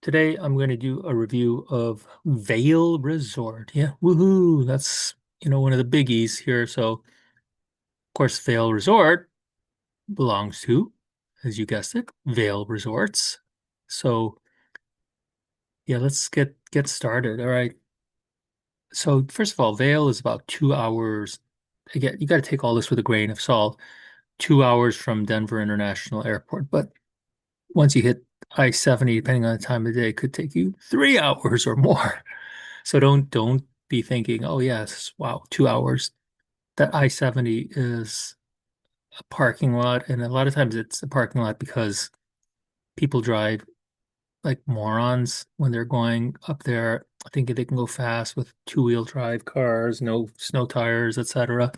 Today I'm going to do a review of Vail Resort. Yeah, woohoo! That's, one of the biggies here. So, of course, Vail Resort belongs to, as you guessed it, Vail Resorts. So, yeah, let's get started. All right. So, first of all, Vail is about 2 hours. Again, you got to take all this with a grain of salt. 2 hours from Denver International Airport, but once you hit I-70, depending on the time of the day, it could take you 3 hours or more. So don't be thinking, oh yes, wow, 2 hours. That I-70 is a parking lot, and a lot of times it's a parking lot because people drive like morons when they're going up there, thinking they can go fast with two-wheel drive cars, no snow tires, etc.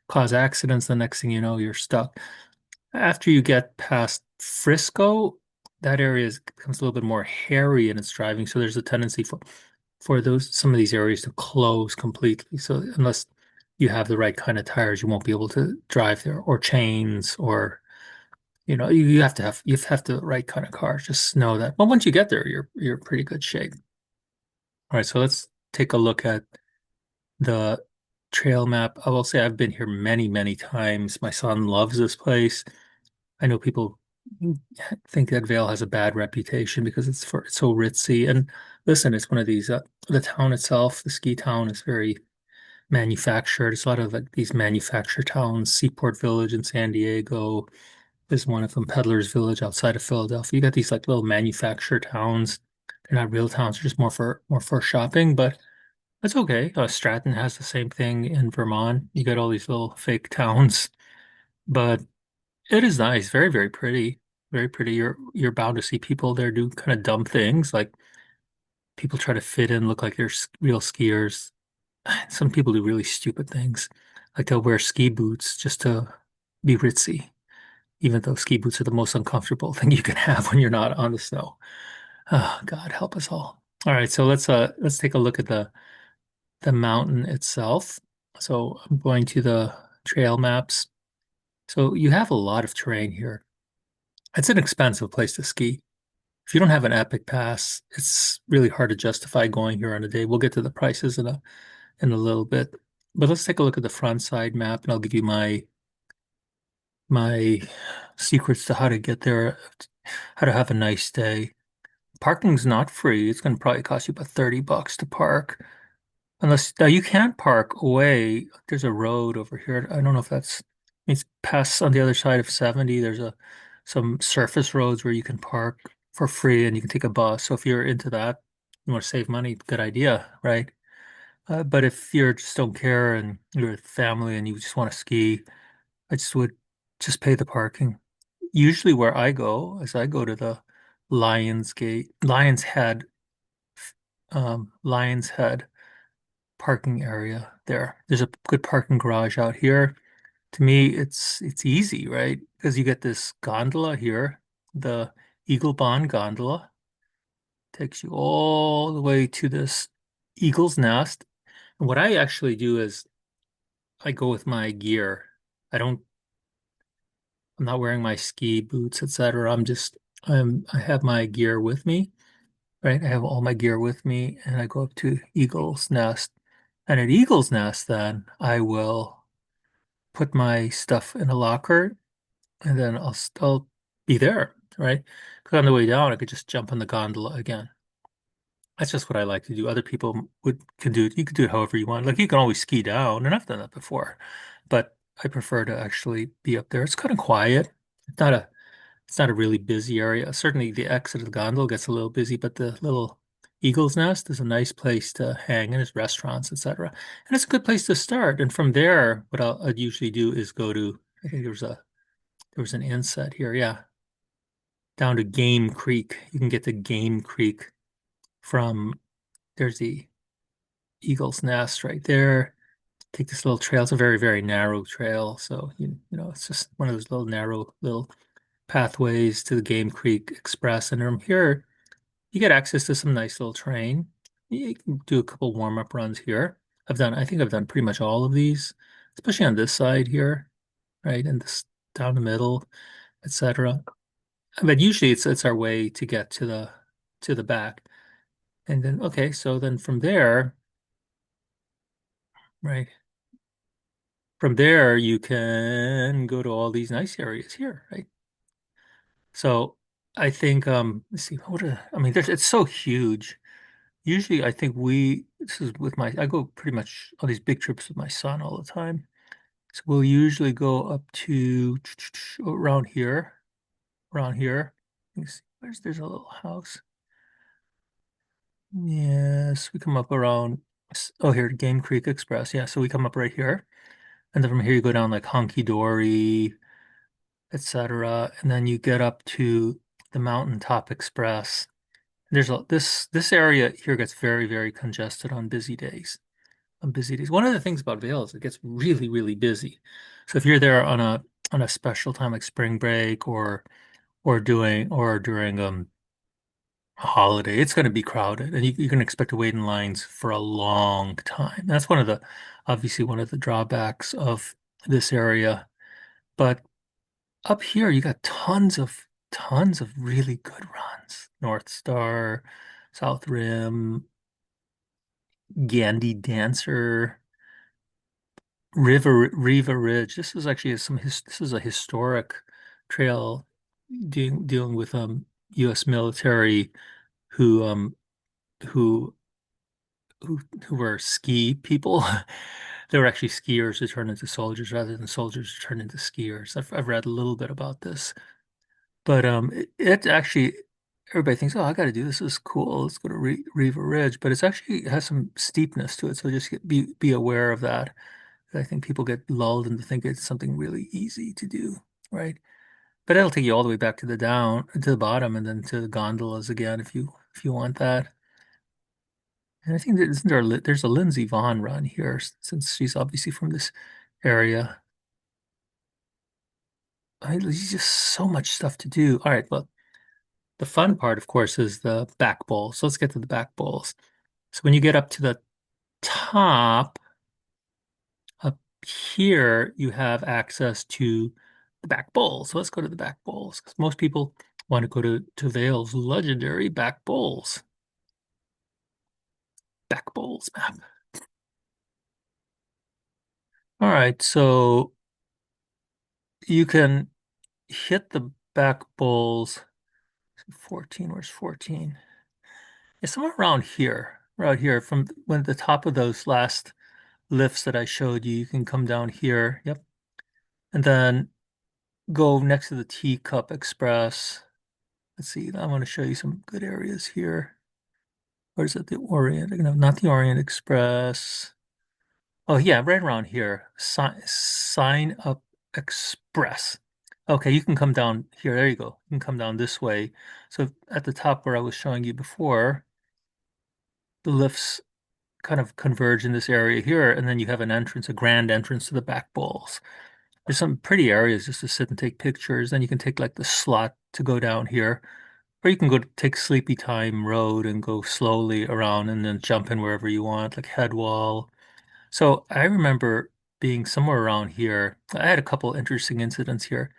Cause accidents. The next thing you know, you're stuck. After you get past Frisco, that becomes a little bit more hairy in its driving. So there's a tendency for those some of these areas to close completely. So unless you have the right kind of tires, you won't be able to drive there, or chains, or you have the right kind of car. Just know that. But once you get there, you're in pretty good shape. All right, so let's take a look at the trail map. I will say I've been here many, many times. My son loves this place. I know people think that Vail has a bad reputation because it's so ritzy. And listen, it's one of these. The town itself, the ski town, is very manufactured. It's a lot of like these manufactured towns. Seaport Village in San Diego is one of them. Peddlers Village outside of Philadelphia. You got these like little manufactured towns. They're not real towns. They're just more for shopping. But that's okay. Stratton has the same thing in Vermont. You got all these little fake towns, but it is nice, very, very pretty, very pretty. You're bound to see people there do kind of dumb things, like people try to fit in, look like they're real skiers. Some people do really stupid things, like they'll wear ski boots just to be ritzy, even though ski boots are the most uncomfortable thing you can have when you're not on the snow. Oh, God help us all. All right, so let's take a look at the mountain itself. So I'm going to the trail maps. So you have a lot of terrain here. It's an expensive place to ski. If you don't have an Epic Pass, it's really hard to justify going here on a day. We'll get to the prices in a little bit. But let's take a look at the front side map, and I'll give you my secrets to how to get there, how to have a nice day. Parking's not free. It's going to probably cost you about $30 to park. Unless now you can't park away. There's a road over here. I don't know if it's past on the other side of 70. There's some surface roads where you can park for free and you can take a bus. So if you're into that, you want to save money, good idea, right? But if you just don't care and you're with family and you just want to ski, I just would just pay the parking. Usually where I go is I go to the Lions Head parking area there. There's a good parking garage out here. To me, it's easy, right? Because you get this gondola here, the Eagle Bond gondola, takes you all the way to this eagle's nest. And what I actually do is I go with my gear. I don't, I'm not wearing my ski boots, etc. I have my gear with me, right? I have all my gear with me, and I go up to Eagle's Nest. And at Eagle's Nest, then I will put my stuff in a locker, and then I'll be there, right? Because on the way down, I could just jump on the gondola again. That's just what I like to do. Other people would can do it. You could do it however you want. Like you can always ski down, and I've done that before, but I prefer to actually be up there. It's kind of quiet. It's not a it's not a really busy area. Certainly, the exit of the gondola gets a little busy, but the little Eagle's Nest is a nice place to hang, and there's restaurants, etc. And it's a good place to start. And from there, what I'd usually do is go to. I think there was an inset here, yeah, down to Game Creek. You can get to Game Creek from there's the Eagle's Nest right there. Take this little trail. It's a very, very narrow trail. So, it's just one of those little narrow little pathways to the Game Creek Express. And from here, you get access to some nice little terrain. You can do a couple warm-up runs here. I think I've done pretty much all of these, especially on this side here, right? And this down the middle, etc. But usually it's our way to get to to the back. And then, okay, so then from there, right, from there, you can go to all these nice areas here, right? So I think, let's see, I mean, it's so huge. Usually, I think this is with I go pretty much on these big trips with my son all the time. So we'll usually go up to around here. Let me see, there's a little house. Yes, we come up around, oh, here, Game Creek Express. Yeah, so we come up right here. And then from here, you go down like Honky Dory, etc. And then you get up to the Mountaintop Express. This area here gets very, very congested on busy days. On busy days. One of the things about Vail is it gets really, really busy. So if you're there on a special time like spring break or during a holiday, it's going to be crowded, and you can expect to wait in lines for a long time. That's obviously one of the drawbacks of this area. But up here, you got tons of really good runs. North Star, South Rim, Gandy Dancer, Riva Ridge. This is actually this is a historic trail dealing with U.S. military who um who who were ski people. They were actually skiers who turned into soldiers rather than soldiers who turned into skiers. I've read a little bit about this. But it actually everybody thinks, oh, I got to do this. This is cool. Let's go to Riva Ridge, but it has some steepness to it. So just be aware of that. I think people get lulled into thinking it's something really easy to do, right? But it'll take you all the way back to the bottom, and then to the gondolas again if you want that. And I think that there's a Lindsey Vaughn run here since she's obviously from this area. There's just so much stuff to do. All right, well. The fun part, of course, is the back bowls. So let's get to the back bowls. So when you get up to the top, up here, you have access to the back bowls. So let's go to the back bowls because most people want to go to Vail's legendary back bowls. Back bowls map. All right, so you can hit the back bowls. 14, where's 14? It's somewhere around here, right here. From when the top of those last lifts that I showed you, you can come down here. Yep. And then go next to the Teacup Express. Let's see, I want to show you some good areas here. Or is it the Orient? No, not the Orient Express. Oh, yeah, right around here. Sign Up Express. Okay, you can come down here. There you go. You can come down this way. So at the top where I was showing you before, the lifts kind of converge in this area here, and then you have a grand entrance to the back bowls. There's some pretty areas just to sit and take pictures. Then you can take like the slot to go down here, or you can go take Sleepy Time Road and go slowly around and then jump in wherever you want, like Headwall. So I remember being somewhere around here. I had a couple interesting incidents here.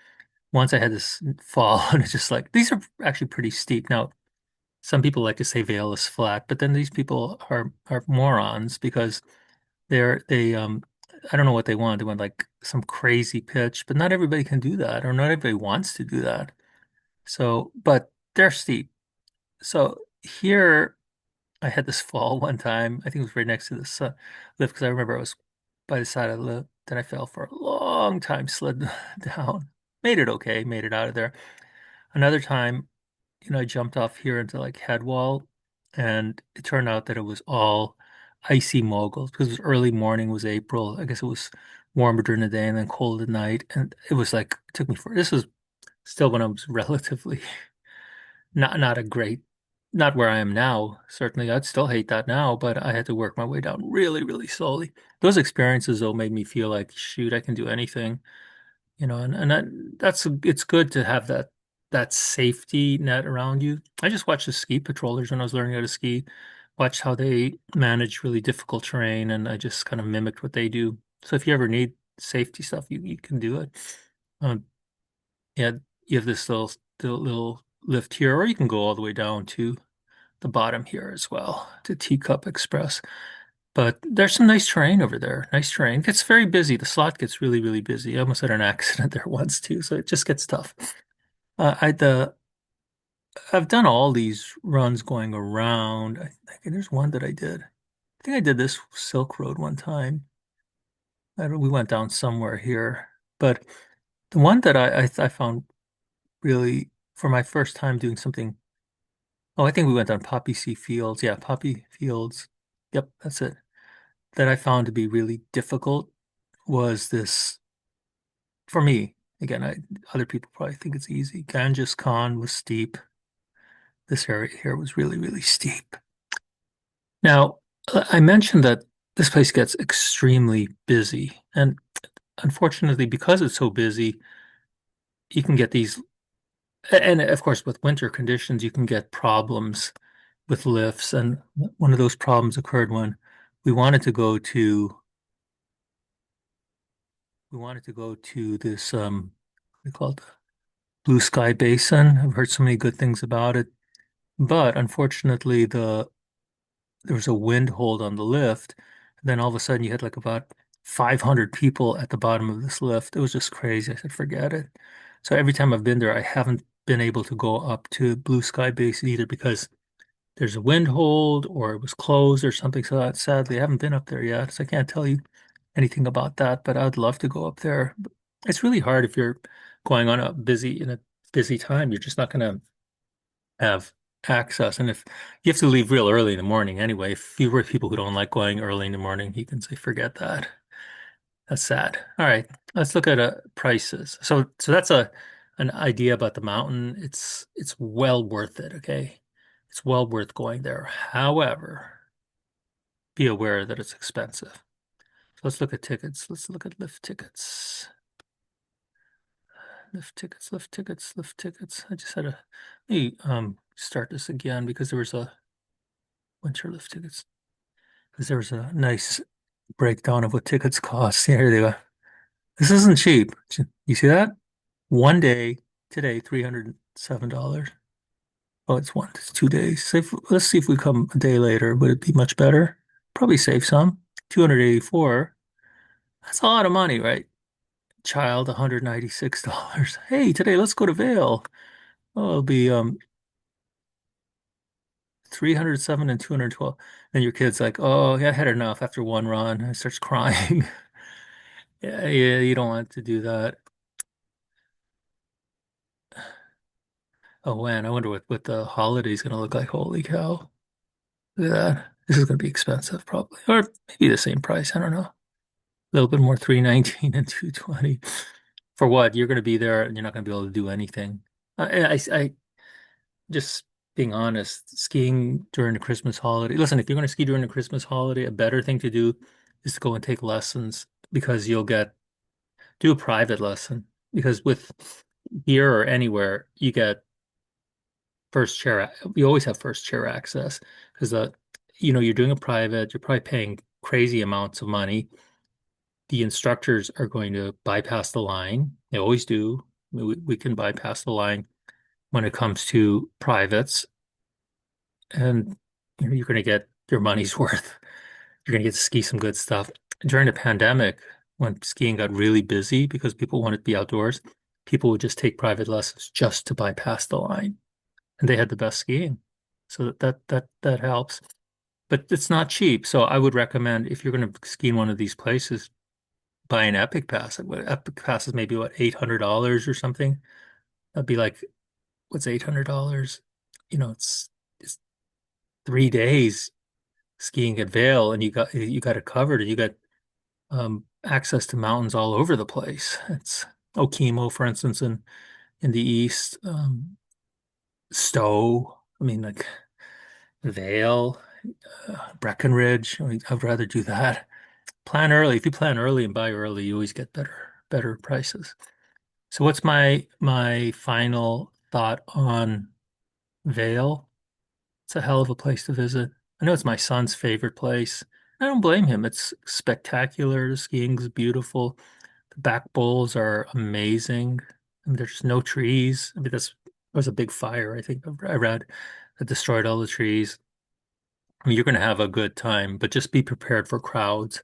Once I had this fall, and it's just like these are actually pretty steep. Now, some people like to say Vail is flat, but then these people are morons because they I don't know what they want. They want like some crazy pitch, but not everybody can do that, or not everybody wants to do that. So, but they're steep. So here I had this fall one time. I think it was right next to the lift because I remember I was by the side of the lift. Then I fell for a long time, slid down, made it okay, made it out of there. Another time, I jumped off here into like Headwall, and it turned out that it was all icy moguls because it was early morning, was April. I guess it was warmer during the day and then cold at night. And it was like, it took me this was still when I was relatively not a great, not where I am now. Certainly, I'd still hate that now, but I had to work my way down really, really slowly. Those experiences, though, made me feel like, shoot, I can do anything. It's good to have that safety net around you. I just watched the ski patrollers when I was learning how to ski, watched how they manage really difficult terrain, and I just kind of mimicked what they do. So if you ever need safety stuff, you can do it. Um, yeah, you have this little lift here, or you can go all the way down too. the bottom here as well to Teacup Express. But there's some nice terrain over there. Nice terrain. It gets very busy. The slot gets really, really busy. I almost had an accident there once too, so it just gets tough. I've done all these runs going around. I think there's one that I did. I think I did this Silk Road one time. We went down somewhere here, but the one that I found really for my first time doing something. Oh, I think we went down Poppy Sea Fields. Yeah, Poppy Fields. Yep, that's it. That I found to be really difficult was this for me. Again, other people probably think it's easy. Ganges Khan was steep. This area here was really, really steep. Now, I mentioned that this place gets extremely busy, and unfortunately, because it's so busy, you can get these, and of course, with winter conditions, you can get problems with lifts. And one of those problems occurred when we wanted to go to we wanted to go to this what do you call it? Blue Sky Basin. I've heard so many good things about it, but unfortunately, there was a wind hold on the lift. And then all of a sudden, you had like about 500 people at the bottom of this lift. It was just crazy. I said, forget it. So every time I've been there, I haven't been able to go up to Blue Sky Basin either because there's a wind hold or it was closed or something. So sadly, I haven't been up there yet. So I can't tell you anything about that, but I'd love to go up there. It's really hard if you're going on in a busy time. You're just not going to have access. And if you have to leave real early in the morning anyway, if you were people who don't like going early in the morning, you can say, forget that. That's sad. All right, let's look at prices. So that's an idea about the mountain. It's well worth it, okay? It's well worth going there. However, be aware that it's expensive. So let's look at tickets. Let's look at lift tickets. Lift tickets, lift tickets, lift tickets. I just had to let me start this again because there was a winter lift tickets because there was a nice breakdown of what tickets cost. Yeah, here they go. This isn't cheap. You see that? One day today, $307. Oh, it's 2 days. Let's see if we come a day later. Would it be much better? Probably save some. 284. That's a lot of money, right? Child, $196. Hey, today let's go to Vail. Oh, it'll be 307 and 212. And your kid's like, oh, yeah, I had enough after one run. And starts crying. Yeah, yeah, you don't want to do that. Oh man, I wonder what the holiday's gonna look like. Holy cow. Look at that. This is gonna be expensive probably. Or maybe the same price. I don't know. A little bit more, 319 and 220. For what? You're gonna be there and you're not gonna be able to do anything. I just being honest, skiing during the Christmas holiday. Listen, if you're gonna ski during the Christmas holiday, a better thing to do is to go and take lessons because you'll do a private lesson. Because with here or anywhere, you always have first chair access because you're doing a private, you're probably paying crazy amounts of money. The instructors are going to bypass the line. They always do. We can bypass the line when it comes to privates, and you're going to get your money's worth. You're going to get to ski some good stuff. During the pandemic, when skiing got really busy because people wanted to be outdoors, people would just take private lessons just to bypass the line, and they had the best skiing. So that helps. But it's not cheap. So I would recommend if you're going to ski in one of these places, buy an Epic Pass. Epic Pass is maybe what, $800 or something. That'd be like, what's $800? It's 3 days skiing at Vail, and you got it covered. You got access to mountains all over the place. It's Okemo, for instance, in the east, Stowe. I mean, like Vail, Breckenridge. I'd rather do that. Plan early. If you plan early and buy early, you always get better prices. So what's my final thought on Vail? It's a hell of a place to visit. I know it's my son's favorite place. I don't blame him. It's spectacular. The skiing's beautiful. The back bowls are amazing. I mean, there's no trees. I mean, there was a big fire, I think I read. that destroyed all the trees. I mean, you're going to have a good time, but just be prepared for crowds.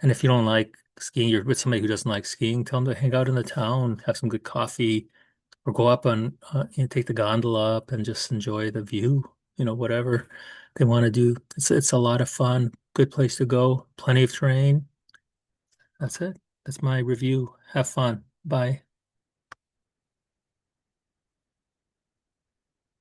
And if you don't like skiing, you're with somebody who doesn't like skiing, tell them to hang out in the town, have some good coffee, or go up and take the gondola up and just enjoy the view, whatever they want to do. It's a lot of fun, good place to go, plenty of terrain. That's it. That's my review. Have fun. Bye.